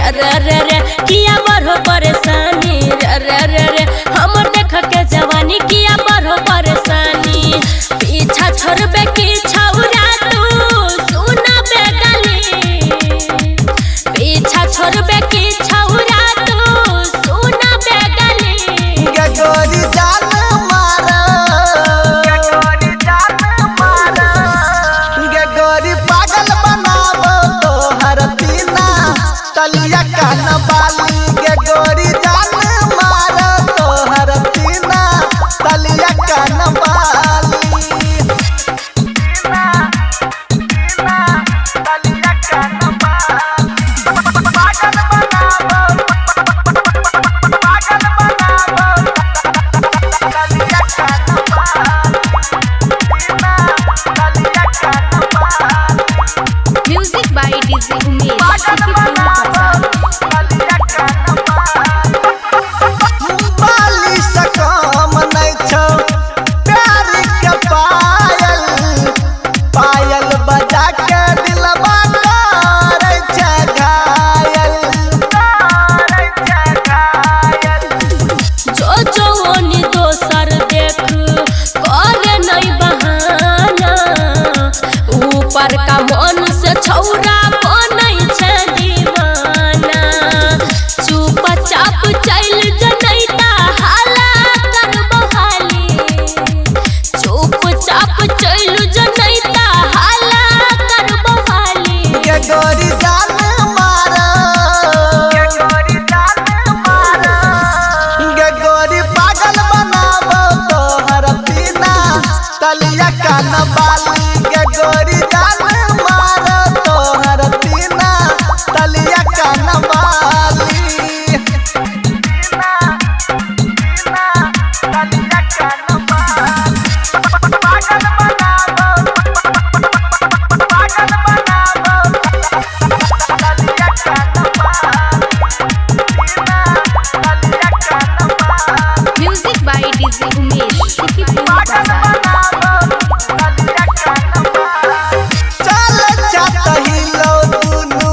किया बढ़ो परेशानी रे हमर देख के जवानी किया बढ़ो परेशानी पीछा छोड़बे की छौरा तू सुना बेगली पीछा छोड़बे की छौरा तू सुना बेगली गोरी जान मारा गोरी पागल बनाबो तोहर तीना तलिया कान बाली के गोरी जान मारा तोहर तीना तलिया कान बाली म्यूजिक बाय डीजे उमेश बाली से कम नहीं छौ प्यार के पायल बजा के दिलवा करे छै घायल जो जवानी दोसर देख करे नहीं बहाना ऊपर का मन से छौरा बनै छै दीवाना चुपचाप चल जनैता हाला करबो हाली चुपचाप चल जनैता हाला करबो हाली के गोरी जान मारा के गोरी पागल बनाबो तोहर तीना तलिया कान बाली के गोरी जान मारा तोहर तीना तलिया कान बाली म्यूजिक बाय डीजे उमेश चल जातही लो दुनु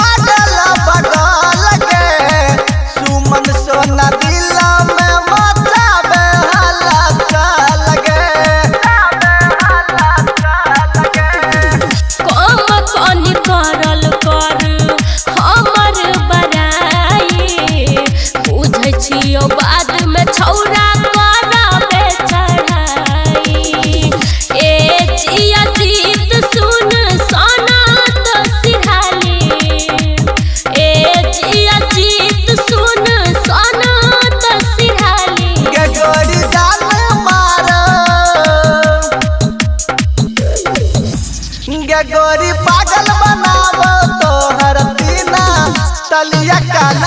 आडल बगल के सुमन सोना दिल में मचाबे हल्ला चल गे कम कनी करल कर हमर बड़ाई बुझै छियो बाद में छौरा करबे चढ़ाई ए जिया जीत सुन सनत सिरहाली ए जिया जीत सुन सनत सिरहाली के गोरी जान मारा के गोरी पागल बनाबो तोहर तीना तलिया कान